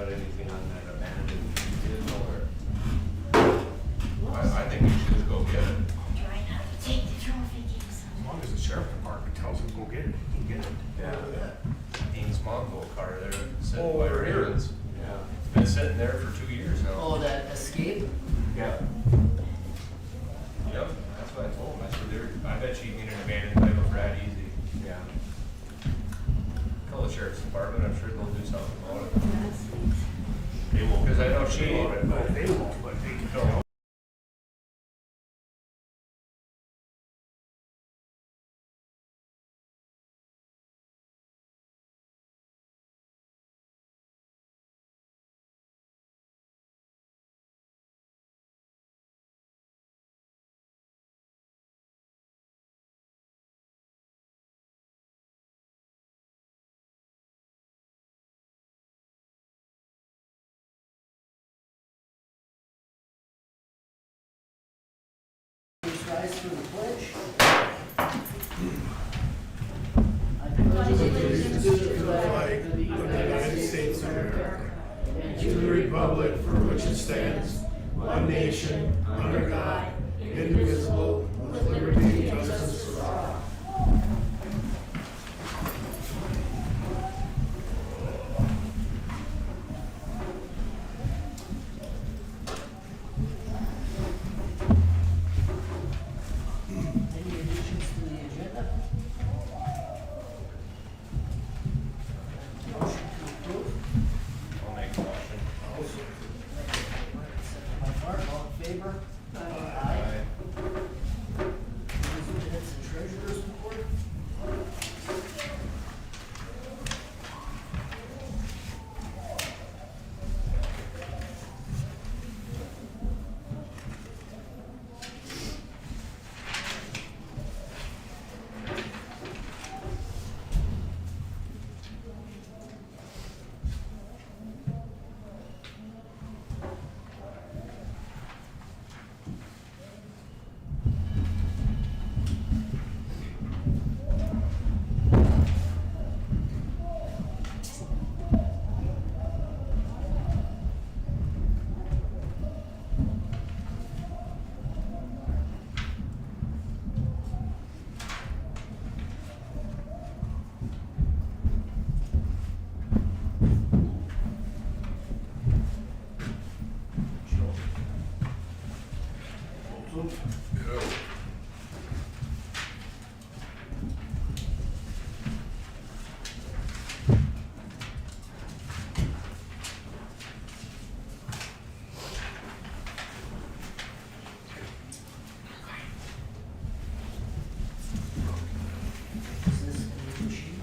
got anything on that abandoned vehicle or? I think you should just go get it. Try not to take the trophy case. As long as the sheriff department tells him go get it, he can get it. Yeah. Dean's Mongo car there, sitting Oh, by over here. Ravens. Yeah. It's been sitting there for 2 years now. Oh, that escape? Yeah. Yep, that's what I told him. I said, I bet you need an abandoned title for that easy. Yeah. Call the sheriff's department, I'm sure they'll do something about it. That's sweet. They will, because I know she, But they won't, but they can tell. Please rise for the pledge. I pledge allegiance to the Flag of the United States of America, and to the republic for which it stands, one nation, under God, indivisible, with liberty and justice for all. Any additions to the agenda? Motion to approve. I'll make a motion. Second by Mark, all in favor? Aye. Minutes and treasurer's report? Is this a new sheet?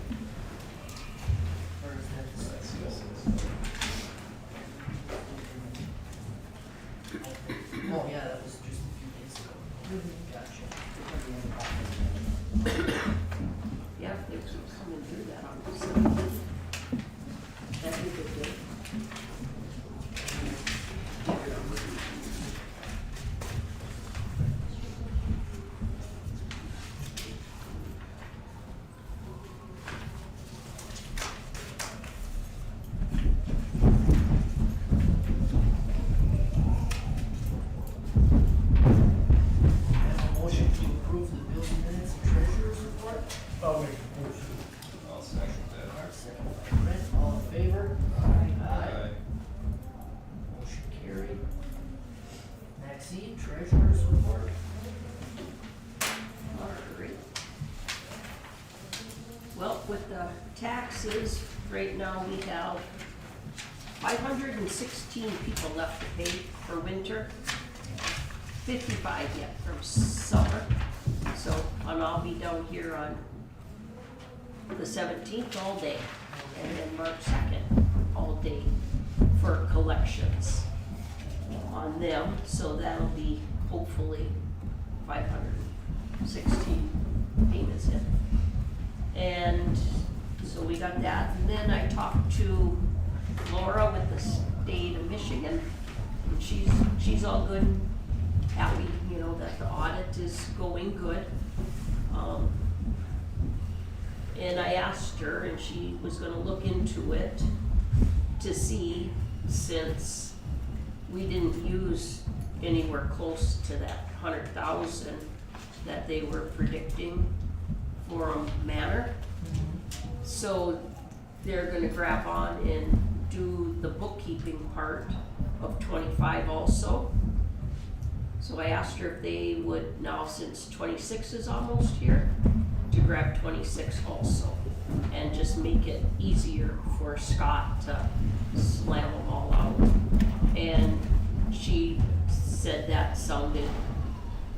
Or is that the Oh, yeah, that was just a few days ago. Gotcha. Yeah, thanks for coming through that on the 17th. That'd be a good day. Have a motion to approve the building minutes and treasurer's report? I'll make a motion. I'll second that. Mark, second by Brent, all in favor? Aye. Motion carried. Maxine, treasurer's report? Alright. Well, with the taxes, right now we have 516 people left to pay for winter. 55 yet from summer. So, and I'll be down here on the 17th all day, and then March 2nd all day for collections on them. So that'll be hopefully 516 payments in. And so we got that. And then I talked to Laura with the state of Michigan, and she's all good, happy, you know, that the audit is going good. And I asked her, and she was gonna look into it to see since we didn't use anywhere close to that 100,000 that they were predicting for Manor. So they're gonna grab on and do the bookkeeping part of 25 also. So I asked her if they would, now since 26 is almost here, to grab 26 also. And just make it easier for Scott to slam them all out. And she said that sounded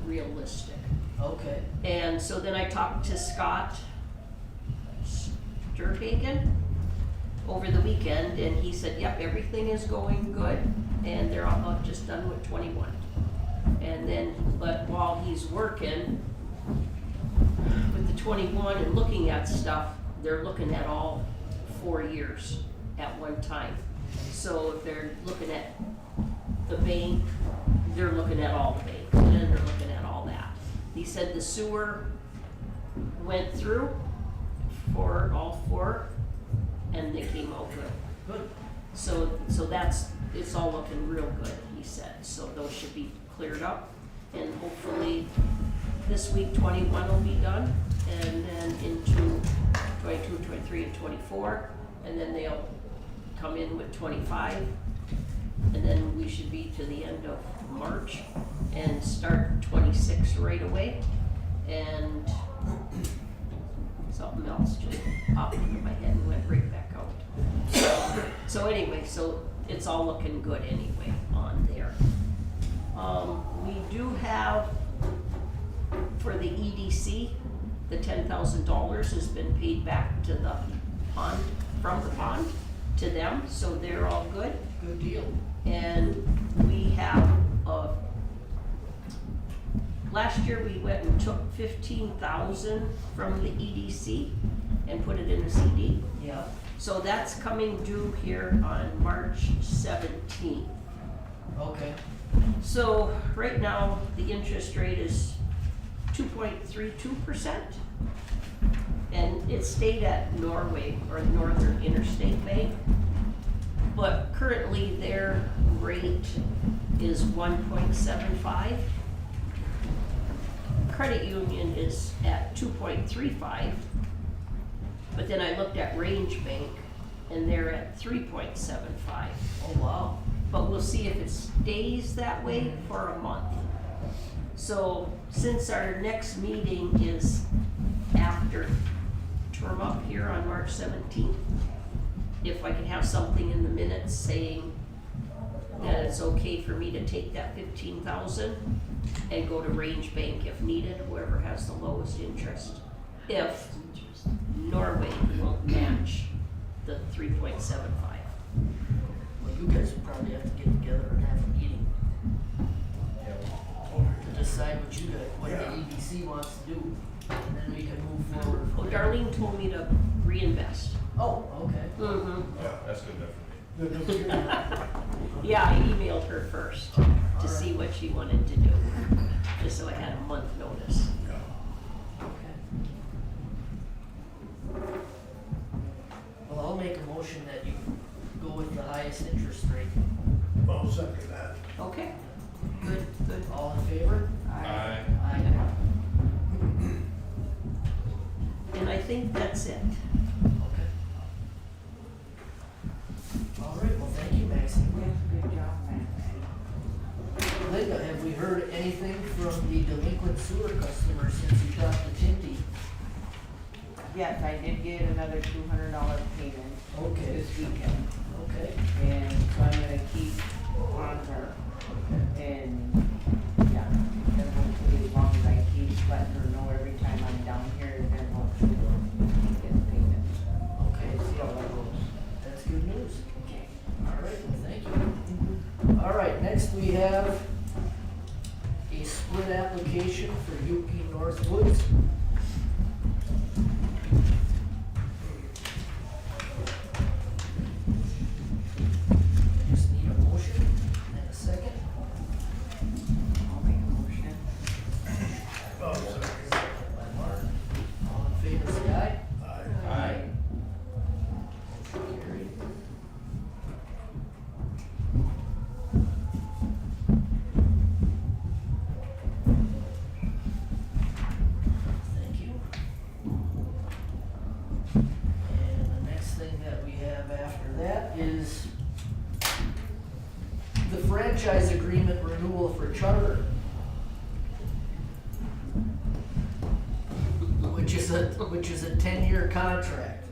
realistic. Okay. And so then I talked to Scott Sturhagen over the weekend, and he said, yep, everything is going good, and they're about just done with 21. And then, but while he's working with the 21 and looking at stuff, they're looking at all 4 years at one time. So if they're looking at the bank, they're looking at all the bank, and then they're looking at all that. He said the sewer went through for all 4, and they came out good. Good. So that's, it's all looking real good, he said, so those should be cleared up. And hopefully this week 21 will be done, and then into 22, 23, and 24, and then they'll come in with 25. And then we should be to the end of March and start 26 right away. And something else just popped into my head and went right back out. So anyway, so it's all looking good anyway on there. We do have, for the EDC, the $10,000 has been paid back to the pond, from the pond to them, so they're all good. Good deal. And we have, last year we went and took 15,000 from the EDC and put it in a CD. Yeah. So that's coming due here on March 17th. Okay. So right now, the interest rate is 2.32%. And it stayed at Norway, or Northern Interstate Bank. But currently their rate is 1.75. Credit union is at 2.35. But then I looked at Range Bank and they're at 3.75. Oh, wow. But we'll see if it stays that way for a month. So since our next meeting is after term up here on March 17th, if I can have something in the minutes saying that it's okay for me to take that 15,000 and go to Range Bank if needed, whoever has the lowest interest. If Norway won't match the 3.75. Well, you guys will probably have to get together and have a meeting to decide what you got, what the EDC wants to do, and then we can move forward. Oh, Darlene told me to reinvest. Oh, okay. Mm-hmm. Yeah, that's good enough for me. Yeah, I emailed her first to see what she wanted to do, just so I had a month notice. Okay. Well, I'll make a motion that you go with the highest interest rate. I'll second that. Okay, good, good. All in favor? Aye. Aye. And I think that's it. Okay. All right, well, thank you, Maxine. Good job, man. Linda, have we heard anything from the delinquent sewer customers since you talked to Tinty? Yes, I did get another $200 payment Okay. this weekend, Okay. and so I'm gonna keep on her. And, yeah, and hopefully as long as I keep letting her know every time I'm down here, then hopefully we'll get the payment. Okay. See how that goes. That's good news. Okay. All right, well, thank you. All right, next we have a split application for Yuki North Woods. Just need a motion and a second. I'll make a motion. I'll second. By Mark. All that is the franchise agreement renewal for charter. Which is a 10-year contract.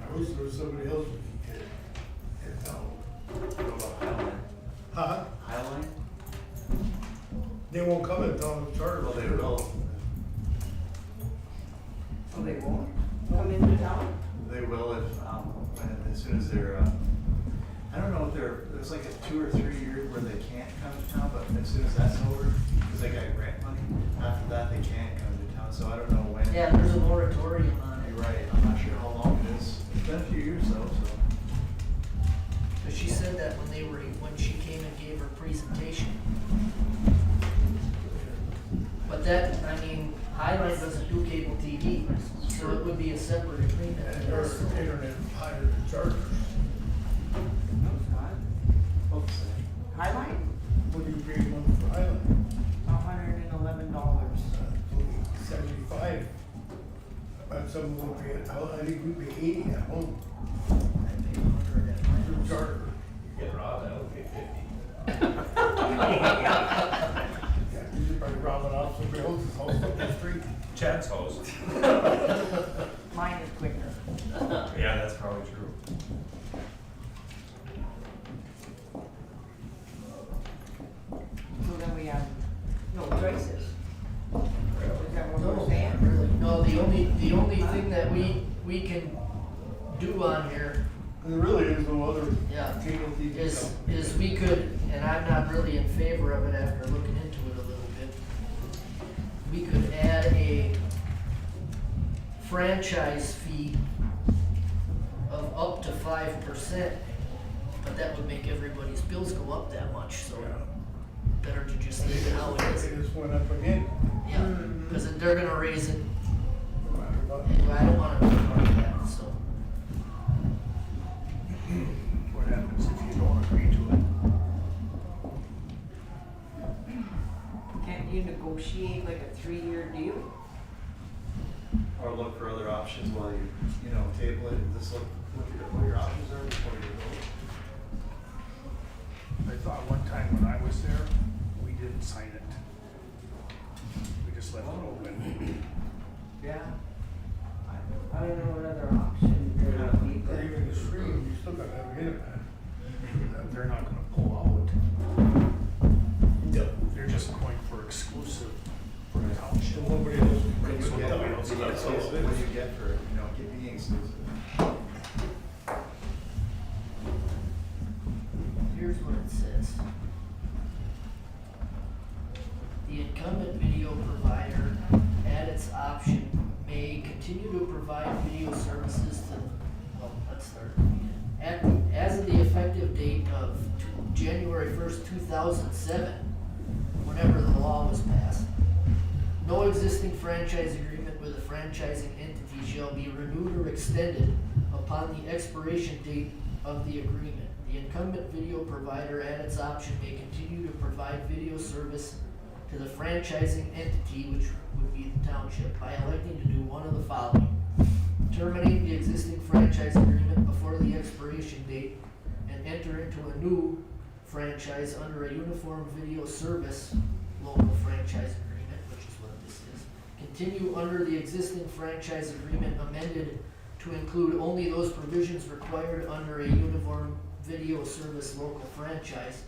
I wish there was somebody else we could get in town. What about Highline? Huh? Highline? They won't come in town with charter. Well, they will. Oh, they won't come into town? They will if, as soon as they're, I don't know if there's like a 2 or 3 years where they can't come to town, but as soon as that's over, because they got grant money, after that they can come to town, so I don't know when. Yeah, there's a moratorium on it. You're right, I'm not sure how long it is. It's been a few years though, so. But she said that when she came and gave her presentation. But that, I mean, Highline doesn't do cable TV, so it would be a separate agreement. And their internet higher than charter. That's not. Oops. Highlight, What do you pay a month for Highland? $111. 75. But some will pay it, I think we pay 80 at home. I pay 100 at my Through house. charter. Get robbed, that'll be 50. Yeah, you should probably rob it off somebody else's house up the street. Chad's house. Mine is quicker. Yeah, that's probably true. So then we have no choices. Is that what No, we're saying? not really. No, the only thing that we can do on here, There really is no other yeah, cable TV is company. we could, and I'm not really in favor of it after looking into it a little bit. We could add a franchise fee of up to 5%, but that would make everybody's bills go up that much, so better to just leave it how it is. They just went up again. Yeah, because they're gonna raise it, No matter what. anyway, I don't wanna be part of that, so. What happens if you don't agree to it? Can't you negotiate like a 3-year deal? Or look for other options while you table it and just look what your options are before you go. I thought one time when I was there, we didn't sign it. We just left it open. Yeah. I don't know what other option there would be, Or but even the stream, you still gotta have internet. They're not gonna pull out. Yep. They're just going for exclusive for the township. So nobody else What can do so you get, nobody else what can do you get for, being exclusive? Here's what it says. The incumbent video provider, at its option, may continue to provide video services to, let's start again. As of the effective date of January 1st, 2007, whenever the law was passed, no existing franchise agreement with a franchising entity shall be renewed or extended upon the expiration date of the agreement. The incumbent video provider, at its option, may continue to provide video service to the franchising entity, which would be the township, by electing to do one of the following: terminate the existing franchise agreement before the expiration date and enter into a new franchise under a uniform video service local franchise agreement, which is what this is. Continue under the existing franchise agreement amended to include only those provisions required under a uniform video service local franchise.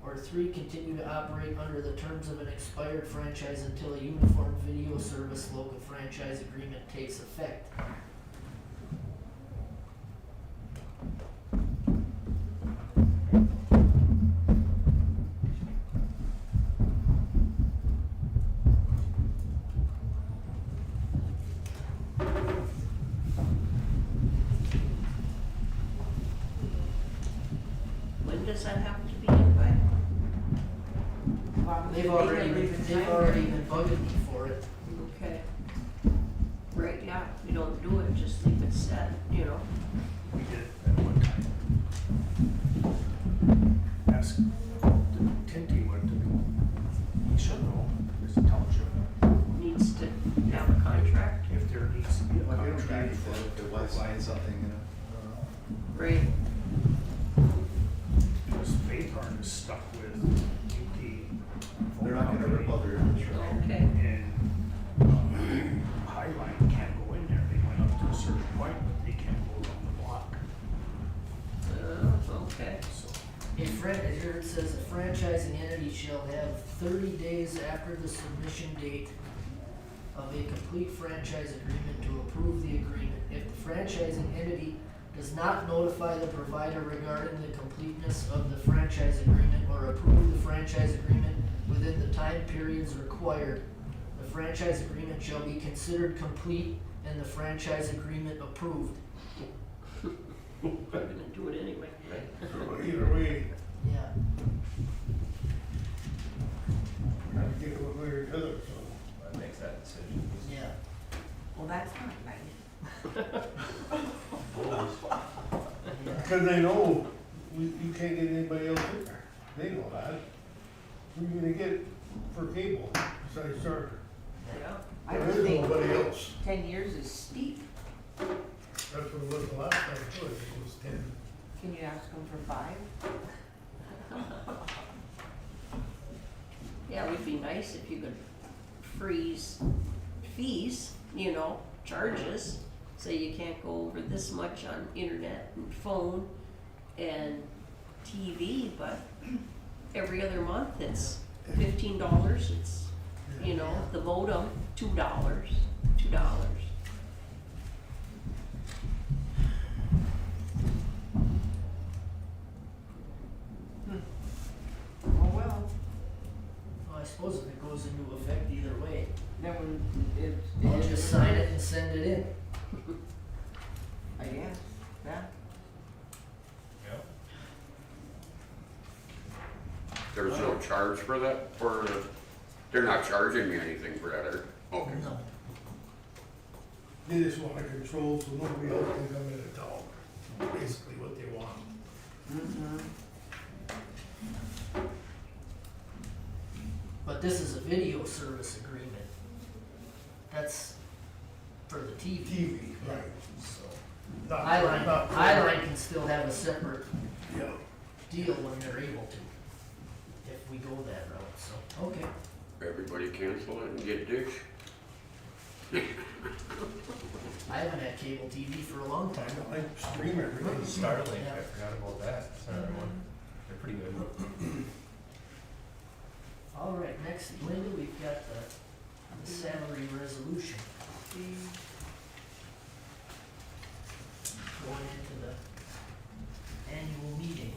Or 3, continue to operate under the terms of an expired franchise until a uniform video service local franchise agreement takes effect. When does that have to be in by? well, They've they already, never even they've signed already it. been bugging me for it. Okay. Right, yeah, if we don't do it, just leave it set, We did it at one time. Ask the Tinty what to do. He should know, as a township, needs to have a contract. if there needs to be a Well, if you don't contract if it was saying something, you know. Right, Because Faith Farm is stuck with UT. They're not gonna rip all their infrastructure. okay, And Highline can't go in there, they went up to a certain point, but they can't go around the block, okay. so. Here it says, a franchising entity shall have 30 days after the submission date of a complete franchise agreement to approve the agreement. If the franchising entity does not notify the provider regarding the completeness of the franchise agreement or approve the franchise agreement within the time periods required, the franchise agreement shall be considered complete and the franchise agreement approved. We're gonna do it anyway. So either way, Yeah. gotta get it one way or the other, so. That makes that decision. Yeah. Well, that's not nice. Because they know you can't get anybody else in there. They know that. Who you gonna get for cable besides Charter? Yeah. I There would is think nobody else. 10 years is steep. That's what it was the last time, too. I think it was 10. Can you ask them for 5? Yeah, it would be nice if you could freeze fees, you know, charges. Say you can't go over this much on internet and phone and TV, but every other month it's $15, it's, you know, the modem, $2. Oh, well, Well, I suppose if it goes into effect either way, then when it's. I'll just sign it and send it in. I guess, yeah. Yep. There's no charge for that, they're not charging me anything for that, or, okay. No. They just want to control so nobody else can come in and talk. Basically what they want. But this is a video service agreement. That's for the TV. TV, right. So Not- Highline, not- Highline can still have a separate Yeah. deal when they're able to, if we go that route, so, okay. Everybody cancel it and get Dish. I haven't had cable TV for a long time. I stream everything. Starlink, Yeah. I forgot about that, that's another one, they're pretty good. All right, next, Linda, we've got the salary resolution. Going into the annual meeting.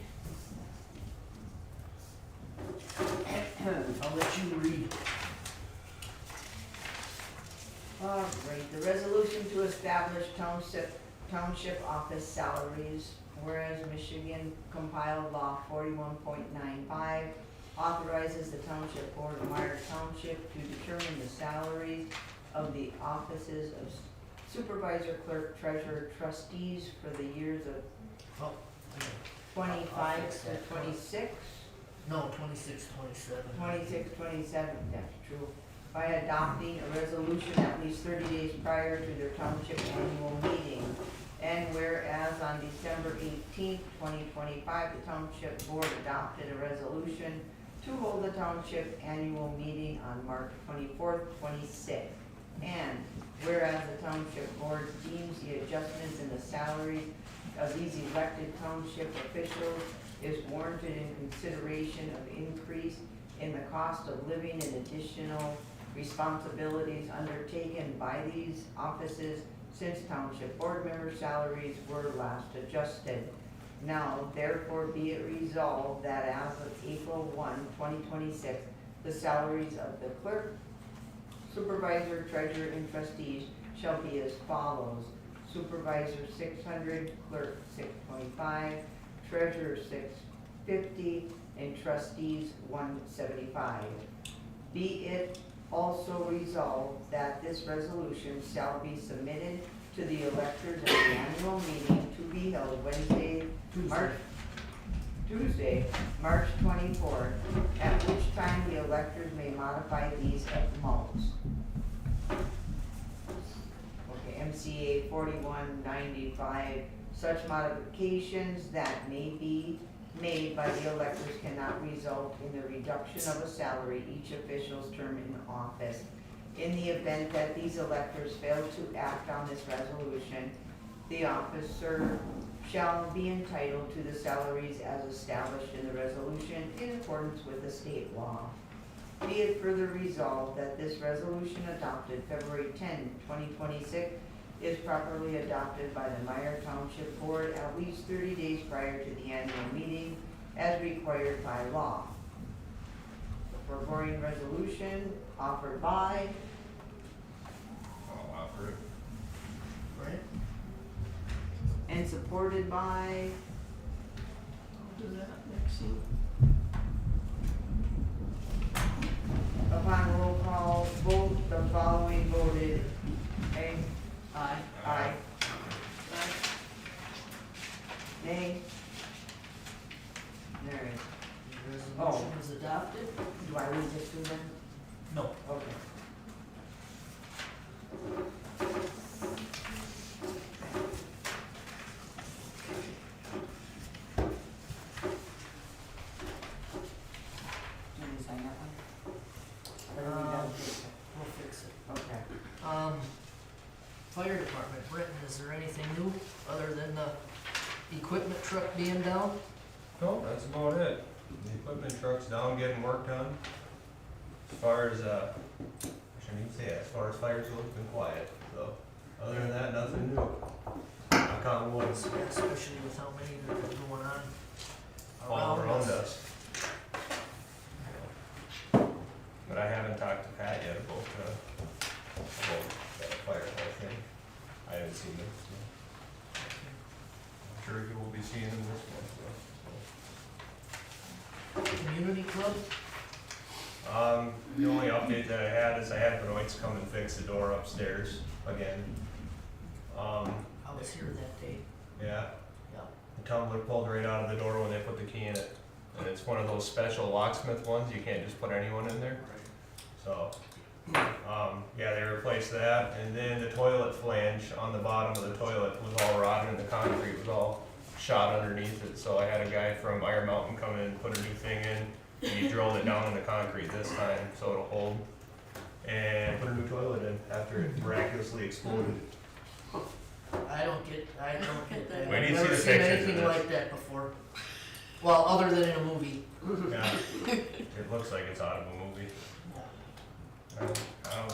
I'll let you read. All right, the resolution to establish township office salaries, whereas Michigan compiled law 41.95 authorizes the Township Board of Meyer Township to determine the salaries of the offices of supervisor, clerk, treasurer, trustees for the years of Oh, 25 to 26. no, 26, 27. 26, 27, that's true, by adopting a resolution at least 30 days prior to their township annual meeting. And whereas on December 18th, 2025, the township board adopted a resolution to hold the township annual meeting on March 24th, 26th. And whereas the township board deems the adjustments in the salaries of these elected township officials is warranted in consideration of increase in the cost of living and additional responsibilities undertaken by these offices since township board member salaries were last adjusted. Now, therefore, be it resolved that as of April 1, 2026, the salaries of the clerk, supervisor, treasurer, and trustees shall be as follows: supervisor 600, clerk 625, treasurer 650, and trustees 175. Be it also resolved that this resolution shall be submitted to the electors at the annual meeting to be held Tuesday, March 24th, at which time the electors may modify these at most. Okay, MC MCA 4195. Such modifications that may be made by the electors cannot result in the reduction of a salary each official's term in office. In the event that these electors fail to act on this resolution, the officer shall be entitled to the salaries as established in the resolution in accordance with the state law. Be it further resolved that this resolution adopted February 10, 2026 is properly adopted by the Meyer Township Board at least 30 days prior to the annual meeting as required by law. The foregoing resolution offered by I'll offer it. Right? and supported by, I'll do that next scene. upon roll call vote, the following voted, A, Aye. aye, nay. Nay. The resolution is adopted? Do I read this to them? No. Okay. Do you sign that one? Or we don't fix it? We'll fix it. Okay. Fire department, Britton, is there anything new other than the equipment truck being down? No, that's about it. The equipment truck's down getting work done. As far as, I shouldn't even say that, as far as fire tools, it's been quiet, so, other than that, nothing new. Knock on wood, Especially with how many that are going on all around us. But I haven't talked to Pat yet about that fire hall thing. I haven't seen it, so. I'm sure you will be seeing him this month, so. Community club? The only update that I had is I had Benoit's come and fix the door upstairs again. I was here that day. Yeah, Yeah. the tumbler pulled right out of the door when they put the key in it. And it's one of those special locksmith ones, you can't just put anyone in there. So, yeah, they replaced that, and then the toilet flange on the bottom of the toilet was all rotten and the concrete was all shot underneath it. So I had a guy from Iron Mountain come in and put a new thing in, and he drilled it down in the concrete this time so it'll hold. And put a new toilet in after it miraculously exploded. I don't get that. We need I've to see never the seen pictures of anything this. like that before. Well, other than in a movie. Yeah, it looks like it's out of a movie.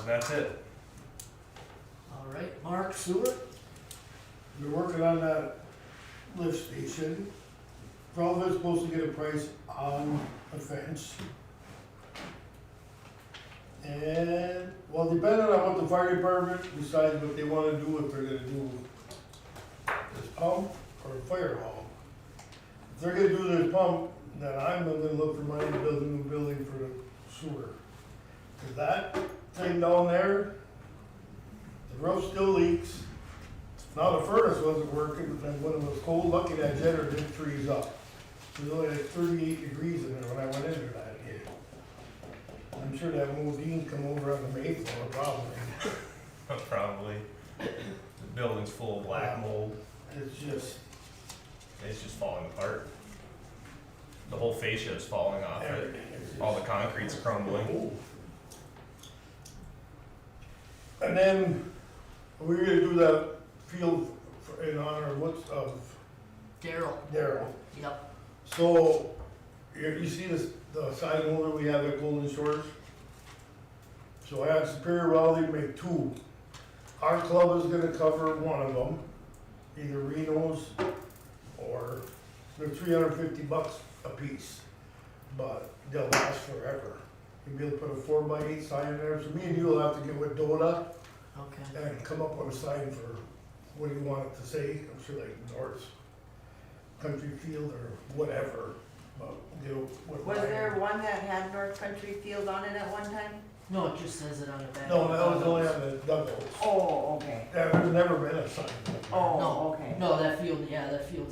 That's it. All right, Mark, sewer? We're working on that lift station. Probably supposed to get a price on a fence. And, well, depending on what the fire department decides what they wanna do, if they're gonna do this pump or a fire hall. If they're gonna do this pump, then I'm gonna look for money to build a new building for the sewer. 'Cause that thing down there, the roof still leaks. Now the furnace wasn't working, and when it was cold, lucky that generator didn't freeze up. It was only like 38 degrees in there when I went in there that day. I'm sure that Modine come over on the Mayflower probably. Probably. The building's full of black mold. It's just falling apart. The whole fascia is falling off it. everything. It's just- All the concrete's crumbling. And then we're gonna do that field in honor of Daryl. Daryl. Yep. So, you see this, the side motor we have at Golden Shores? So I had Superior Welding make two. Our club is gonna cover one of them, either Reno's or they're $350 a piece, but they'll last forever. You'll be able to put a 4x8 sign in there, so me and you will have to get with Dota Okay. and come up with a sign for what do you want it to say, I'm sure like North Country Field or whatever, but you know. what Was line. there one that had North Country Field on it at one time? No, it just says it on the back. No, that was only on the dugouts. Oh, okay. There's never been a sign. Oh, No, okay. no, that field's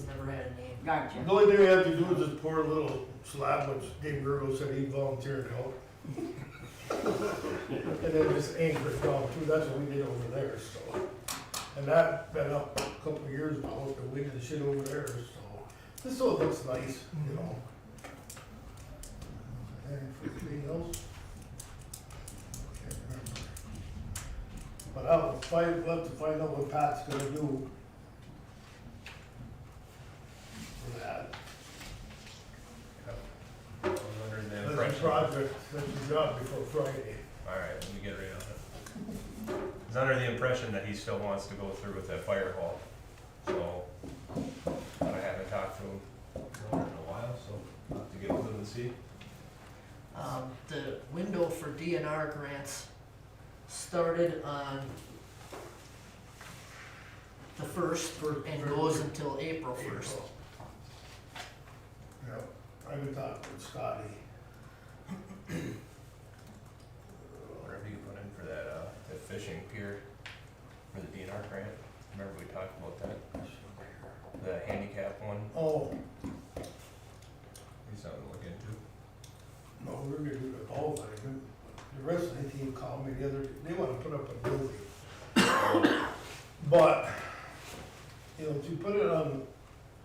never had a name. Gotcha. The only thing we have to do is just pour a little slab, which Dave Gergo said he'd volunteer to help. And then just anchor it down too, that's what we did over there, so. And that been up a couple of years now, with the wind and shit over there, so, this all looks nice, you know. Anything else? Can't remember. But I'll have to find out what Pat's gonna do for that. I was under the That's a impression. project, that's a job before Friday. Alright, let me get rid of it. I was under the impression that he still wants to go through with that fire hall, so, but I haven't talked to him in a while, so I'll have to get with him and see. The window for DNR grants started on the first and goes until April first. Yeah, I've been talking with Scotty. Whatever you put in for that, the fishing pier for the DNR grant, remember we talked about that? The handicap one, Oh, he's something to look into. no, we're gonna do the whole thing. The rest of the team called me the other, they wanna put up a building. But, you know, if you put it on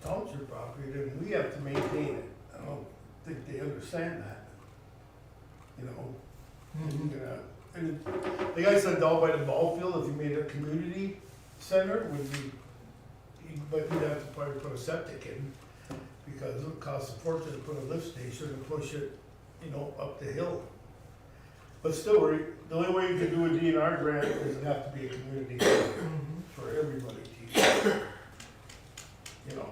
township property, then we have to maintain it. I don't think they understand that. You know? You know, and the guy said down by the ball field, if you made a community center, would be, but you'd have to probably put a septic in, because it would cost a fortune to put a lift station and push it, you know, up the hill. But still, the only way you can do a DNR grant is it have to be a community center for everybody to use. You know,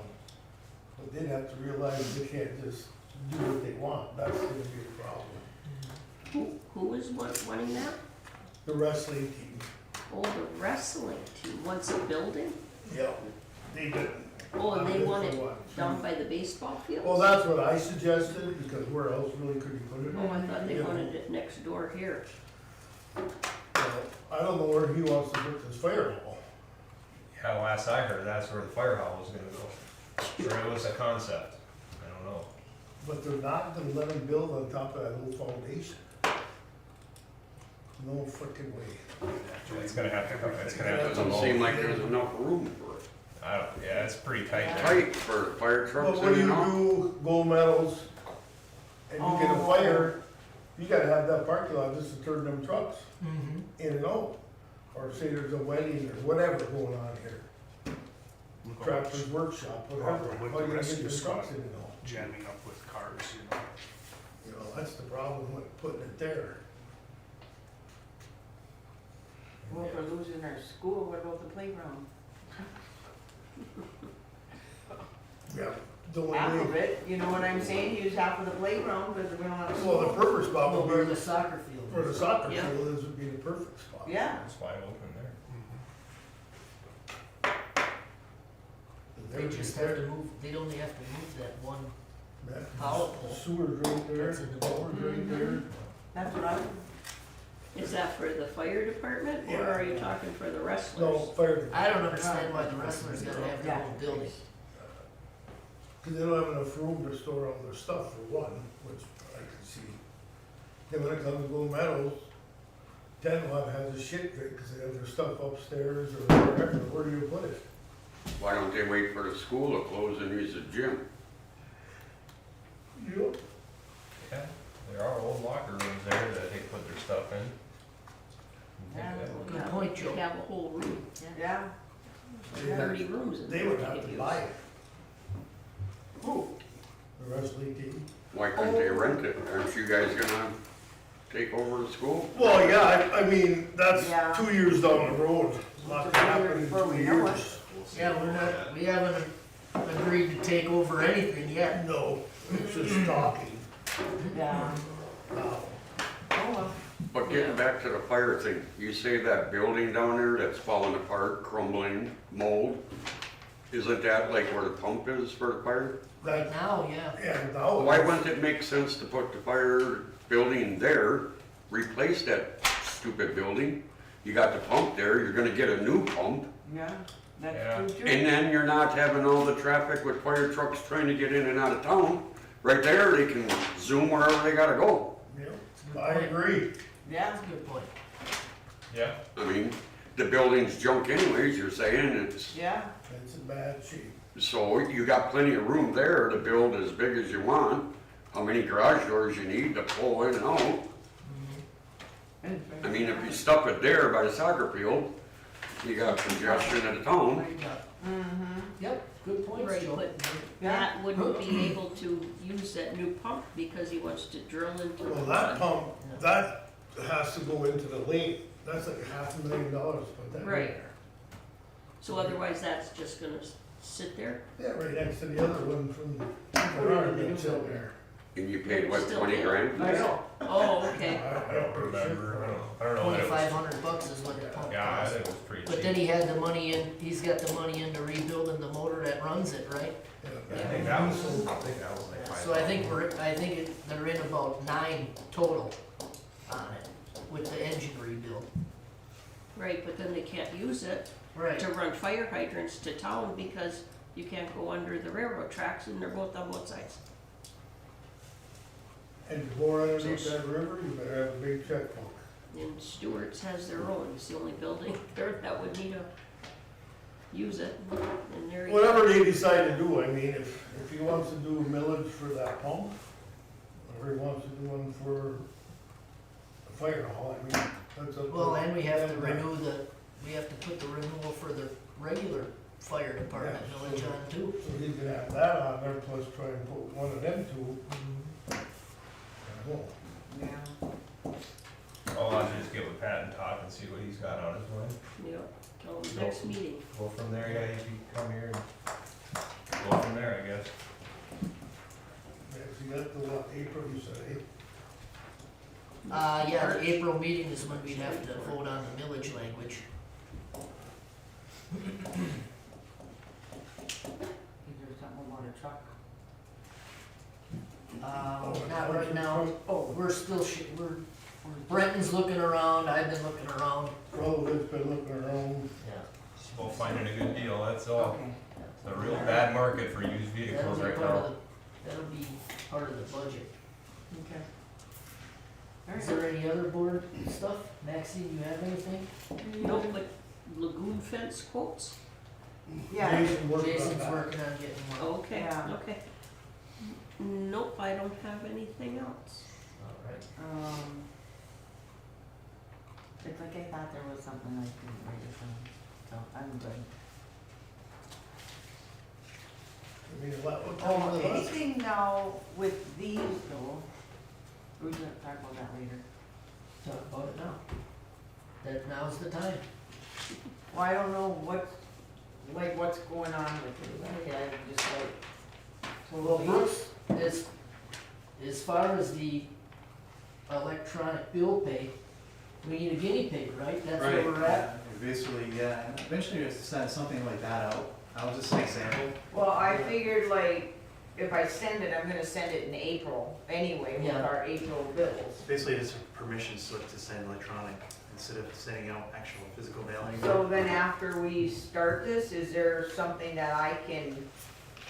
but they'd have to realize they can't just do what they want, that's gonna be the problem. Who is wanting that? The wrestling team, Oh, the wrestling team wants a building? yeah, they did. Oh, and they want it What? down by the baseball fields? Well, that's what I suggested, because where else really could you put it? Oh, I thought they You know, wanted it next door here. well, I don't know where he wants to put this fire hall. Yeah, last I heard, that's where the fire hall was gonna go. Or it was a concept, I don't know. But they're not gonna let him build on top of that little foundation. No frickin' way. It's gonna have to come, it's gonna have to Doesn't come seem over. like there's enough room for it. I don't, yeah, it's pretty tight there. Tight for fire But trucks when in you and out. do gold medals and you get a fire, you gotta have that parking lot just to turn them trucks in and out. Or say there's a wedding or whatever going on here, Trapper's workshop, whatever. With How the you gonna rest get of your the trucks squad in and out? jamming up with cars, you know. You know, that's the problem with putting it there. Well, if we're losing our school, what about the playground? Yeah. The only Half of way, it, you know what I'm saying, use half of the playground, because we don't have a well, the school. perfect spot Well, where would the be, soccer field for the is. soccer Yeah. field, this would be the perfect spot. Yeah, It's wide open there. And They there just you have go. to move, they'd only have to move that one. That power pole. Sewer's right there, That's in the power's right there. that's what I, Is that for the fire department, or Yeah. are you talking for the No, wrestlers? fire. I don't understand why the wrestlers gotta have their own building. Cause they don't have enough room to store all their stuff for one, which I can see. Then when it comes to gold medals, Denmark has a shit drink, cause they have their stuff upstairs or wherever, where do you put it? Why don't they wait for the school to close and use the gym? Yep. Yeah, there are old locker rooms there that they put their stuff in. Yeah. Good point, Joe. They have a whole room, yeah. 30 rooms in there. They would they have could to use. buy it. Who? The wrestling team? Why couldn't they rent it? Aren't you guys gonna take over the school? Well, yeah, I mean, that's Yeah. 2 years down the road, not gonna happen in Before 2 we know it. years. Yeah, we haven't agreed to take over anything yet. No, it's just talking. Yeah. Now, Oh, well. But getting back to the fire thing, you say that building down there that's falling apart, crumbling, mold, isn't that like where the pump is for the fire? that, Now, yeah. yeah, now. Why wouldn't it make sense to put the fire building there, replace that stupid building? You got the pump there, you're gonna get a new pump, Yeah, Yeah. that's true too. and then you're not having all the traffic with fire trucks trying to get in and out of town. Right there, they can zoom wherever they gotta go. Yeah, I agree. Yeah, That's a good point. Yeah, I mean, the building's junk anyways, you're saying, it's, Yeah, It's in bad shape. so you got plenty of room there to build as big as you want. How many garage doors you need to pull in and out. I mean, if you stuff it there by the soccer field, you got congestion in the town. Yep, good points, Right, Joe. but Matt wouldn't be able to use that new pump because he wants to drill into the Well, that pond. pump, that has to go into the lake, that's like $500,000 to put that in Right. there. So otherwise, that's just gonna sit there? Yeah, right next to the other one from Gerard, that's out there. And you paid, what, Still 20 in. grand? I know. Oh, okay. I don't remember, I don't know what it was. $2,500 is what the pump Yeah, I cost. think it was pretty cheap. But then he had the money in, he's got the money into rebuilding the motor that runs it, right? I think that was like five. So I think they're in about 9 total on it with the engine rebuild. Right, but then they can't use it Right. to run fire hydrants to town because you can't go under the railroad tracks and they're both on both sides. And to bore underneath that river, you better have a big checkbook. And Stewart's has their own, it's the only building there that would need to use it, and there you go. Whatever they decide to do, I mean, if he wants to do millage for that pump, or he wants to do one for the fire hall, I mean, that's up to. Well, and we have to them. renew we have to put the renewal for the regular fire department Yeah, millage on too. So he's gonna have that on there, plus try and put one of them two. Oh, Yeah. I'll have to just get with Pat and talk and see what he's got on his mind. Yep, tell them next meeting. Go from there, yeah, you can come here and go from there, I guess. yeah, so you got the, what, April, you said, April? Yeah, the April meeting is when we'd have to vote on the millage language. Is there something about a truck? Not right now. Oh, we're still, Brenton's looking around, I've been looking around. Crowe's been looking around. Yeah. Just about finding a good deal, that's all. Okay. It's a real bad market for used That'll vehicles be right part of now. that'll be part of the budget. Okay. Is there any other board stuff? Maxine, you have anything? No, but lagoon fence quotes? Yeah. Jason worked on Jason's that. working on getting one. Okay, Yeah. okay. Nope, I don't have anything else. Alright. It's like I thought there was something I couldn't write it down, so I'm good. I mean, what Oh, time is it? anything now with these though, we're gonna talk about that later. Talk about it now. That now's the time. Well, I don't know what's going on with it, I just like Well, totally. Brooks, as far as the electronic bill pay, we need a guinea pig, right? That's where we're at? Basically, yeah, and eventually we have to send something like that out. That was just an example. Well, I figured like, if I send it, I'm gonna send it in April anyway with Yeah. our April bills. Basically, it's a permission slip to send electronic instead of sending out actual physical mailing. So then after we start this, is there something that I can,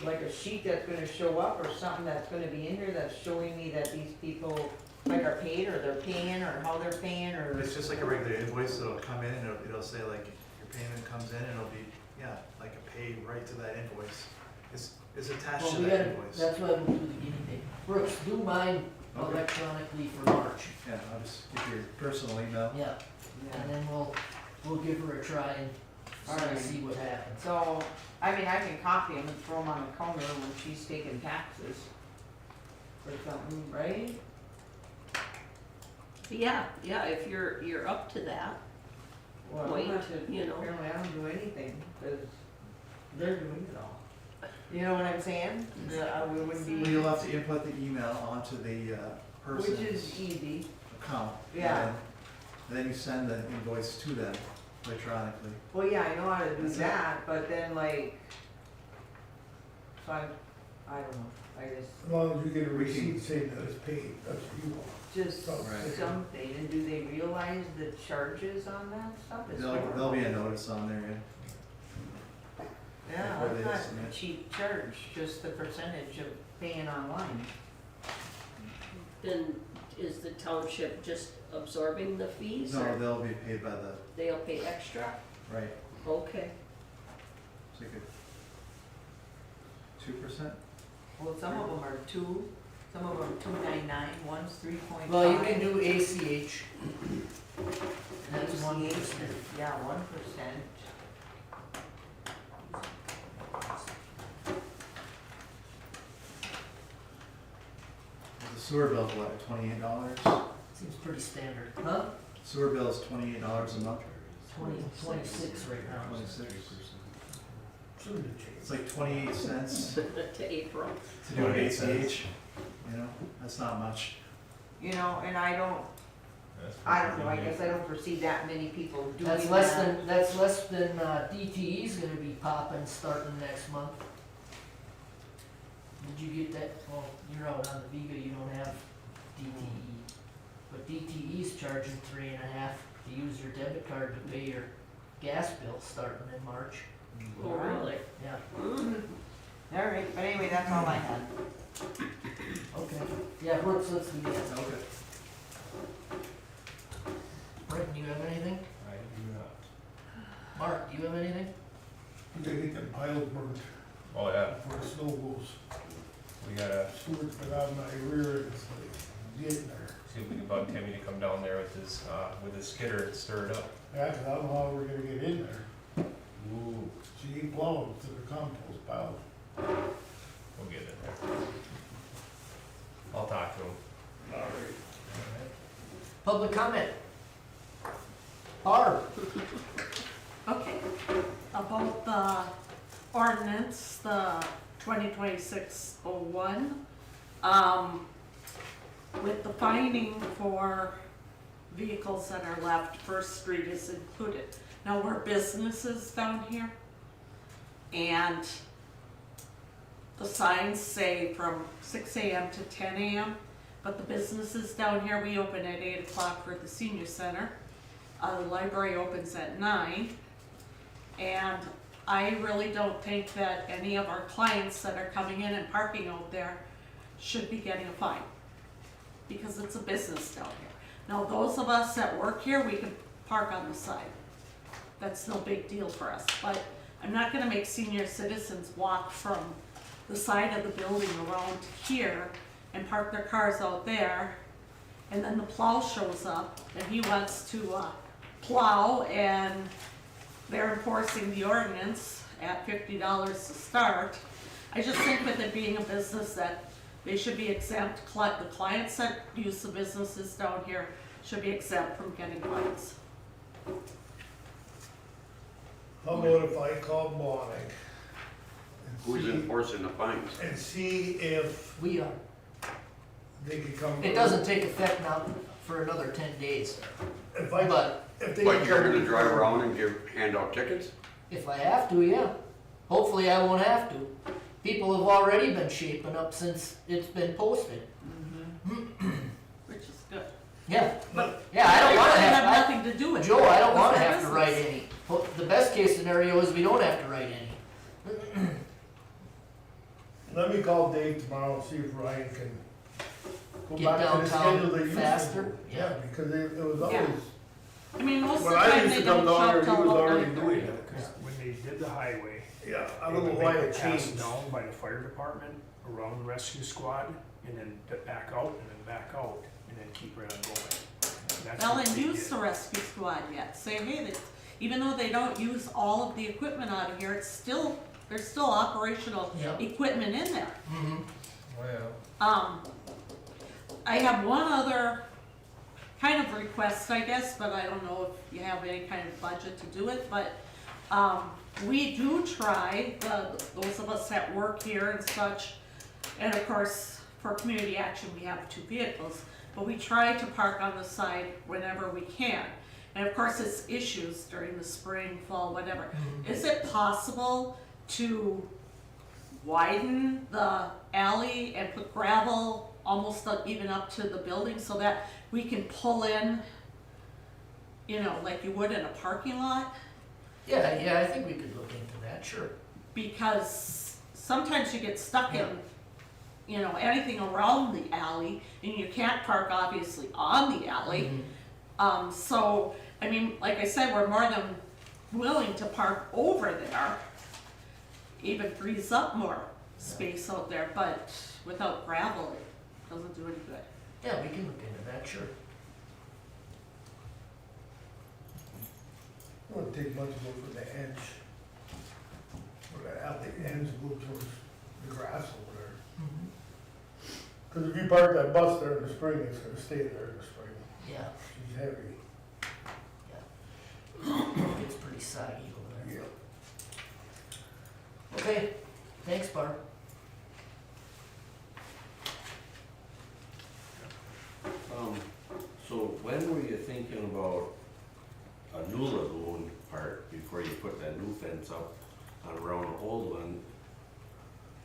like a sheet that's gonna show up or something that's gonna be in there that's showing me that these people like are paid or they're paying or how they're paying or? It's just like a regular invoice, so it'll come in and it'll say like, your payment comes in and it'll be, yeah, like a pay right to that invoice. It's attached Well, to we that gotta, invoice. that's why we'll do the guinea pig. Brooks, do mine Okay. electronically for March. Yeah, I'll just get your personal email. Yeah, and then we'll give her a try and Alright. see what happens. So, I mean, I can copy them and throw them on the counter when she's taking taxes or something, right? Yeah, if you're up to that, Well, I Wait, don't have to, you know. apparently I don't do anything, cause they're doing it all. You know what I'm saying? We wouldn't Well, be, you'll have to input the email onto the person's which is easy, account. Yeah. And then you send the invoice to them electronically. well, yeah, I know how to do That's it. that, but then like, so I don't know, I just, As long as you get a receipt saying that it's paid, that's what you want. just Right. something, and do they realize the charges on that stuff? It's There'll be a notice on there, yeah. Yeah, before they that's not a submit. cheap charge, just the percentage of paying online. then is the township just absorbing the fees? No, or they'll be paid by the, they'll pay extra? right, Okay. so you could, 2%? Well, some of them are 2, some of them are 2.99, one's 3.5. Well, you can do ACH. That's 1%. Yeah, 1%. The sewer bill's what, $28? Seems pretty standard. Huh? Sewer bill's $28 a month? 26 right now. 26. Soon to change. It's like 28 cents To April. to do an 28 ACH, cents. you know, that's not much. You know, and I don't know, I guess I don't foresee that many people doing that. That's less than DTE's gonna be popping starting next month. Did you get that? Well, you're out on the Viga, you don't have DTE. But DTE's charging 3.5 to use your debit card to pay your gas bill starting in March. Oh, really? Yeah, All right, but anyway, that's all I had. okay. Yeah, Brooks, let's do that. Okay. Brenton, you have anything? I do not. Mark, do you have anything? They get them piles burnt Oh, yeah, before the snow goes. we gotta Stewart's been out of my rear end, it's like, get in there. see if we can bug Timmy to come down there with his skidder and stir it up. Yeah, 'cause I don't know how we're gonna get in there. Ooh, She ain't plowing to the compost pile. we'll get in there. I'll talk to him. All right. Public comment? Barb? Okay, about the ordinance, the 2026-01, with the finding for vehicles that are left, First Street is included. Now, we're businesses down here, and the signs say from 6 a.m. to 10 a.m., but the businesses down here, we open at 8 o'clock for the senior center. The library opens at 9. And I really don't think that any of our clients that are coming in and parking out there should be getting a fine, because it's a business down here. Now, those of us that work here, we can park on the side. That's no big deal for us, but I'm not gonna make senior citizens walk from the side of the building around here and park their cars out there, and then the plow shows up and he wants to plow, and they're enforcing the ordinance at $50 to start. I just think with it being a business that they should be exempt, the clients that use the businesses down here should be exempt from getting fines. How about if I call Bonnie? Who's enforcing the fines? And see if We are. they could come. It doesn't take effect now for another 10 days. If I, But if they. But could you're come- gonna drive around and hand out tickets? if I have to, yeah. Hopefully I won't have to. People have already been shaping up since it's been posted. Which is good. Yeah, But yeah, I don't wanna They have have, nothing to do with it. Joe, I don't wanna It's their have to write business. any. Well, the best case scenario is we don't have to write any. Let me call Dave tomorrow and see if Ryan can go Get back to the downtown schedule they used to. faster? do. Yeah. Yeah, because it was Yeah. always, I mean, most of the when I time used they to come don't down shop there, he till was about already 9:30. doing it. Because when they did the highway, Yeah, I they don't know would why make it the pass changed. down by the fire department, around the rescue squad, and then back out, and then back out, and then keep right on going. That's Well, what and they use did. the rescue squad yet, say, hey, even though they don't use all of the equipment out of here, it's still, there's still operational Yeah. equipment in there. Mm-hmm. Well, I have one other kind of request, I guess, but I don't know if you have any kind of budget to do it, but, we do try, those of us that work here and such, and of course, for community action, we have 2 vehicles, but we try to park on the side whenever we can. And of course, it's issues during the spring, fall, whatever. Is it possible to widen the alley and put gravel almost even up to the building so that we can pull in, you know, like you would in a parking lot? Yeah, I think we could look into that, sure. Because sometimes you get stuck Yeah. you know, anything around the alley, and you can't park obviously on the alley. So, I mean, like I said, we're more than willing to park over there. Even frees up more space out there, but without gravel, it doesn't do any good. Yeah, we can look into that, sure. It wouldn't take much to go from the edge, where the alley ends, and go towards the grass over there. Cause if you park that bus there in the spring, it's gonna stay there in the spring. Yeah, She's heavy. it's pretty soggy over there. Yeah. Okay, thanks, Barb. So when were you thinking about a new lagoon part before you put that new fence up on around the old one?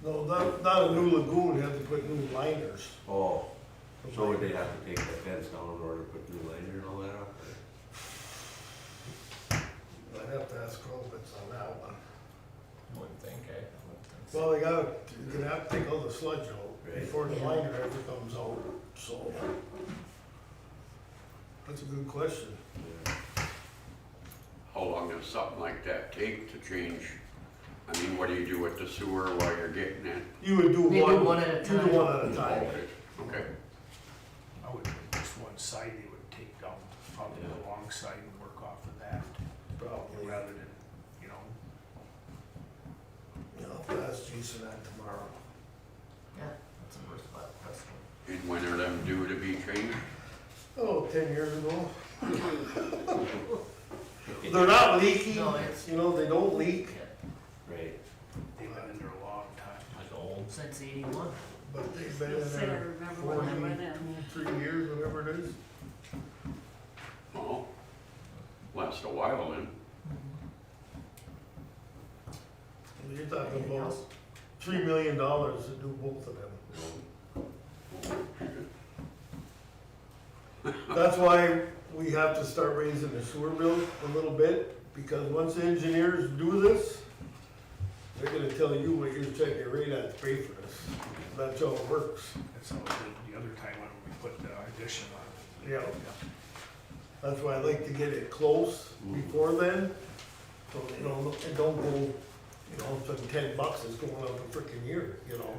No, not a new lagoon, you have to put new liners. Oh, so would they have to take the fence down in order to put new liner and all that up? I'd have to ask Crowbits on that one. Wouldn't think, eh? Well, you're gonna have to take all the sludge out before the Yeah. liner ever comes out, so. That's a good question. How long does something like that take to change? I mean, what do you do with the sewer while you're getting it? You would do They do one. one at a You do time. one at a time. Okay, I would, just one side they would take down, probably the long side and work off of that, Probably. rather than, you know, I'll ask Jason that tomorrow. Yeah, that's a worthwhile question. and when are them due to be changed? Oh, 10 years ago. They're not leaky, No, it's- you know, they don't leak, Right. they've been in there a long time. Like old. Since 81. but they've been in Say I there remember when I went in. 3 years, whatever it is. Oh, last a while then. You're talking Anything about else? $3 million to do both of them. That's why we have to start raising the sewer bill a little bit, because once the engineers do this, they're gonna tell you what your check your rate at to pay for this. That's how it works. That's how we did the other time when we put the addition on. Yeah. That's why I like to get it close before then, so, you know, it don't go, you know, for $10 is going up a freaking year, you know?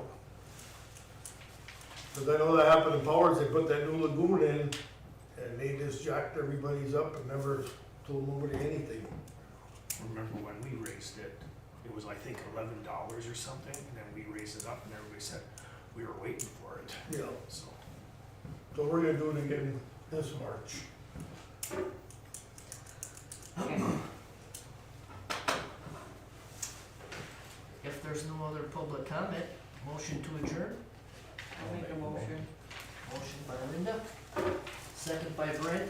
Cause I know that happened in Powers, they put that new lagoon in, and they just jacked everybody's up and never told nobody anything. Remember when we raised it, it was I think $11 or something, and then we raised it up and everybody said, we were waiting for it, Yeah, so. so we're gonna do it again this March. If there's no other public comment, motion to adjourn. I'll make a motion. Motion by Linda, second by Brent.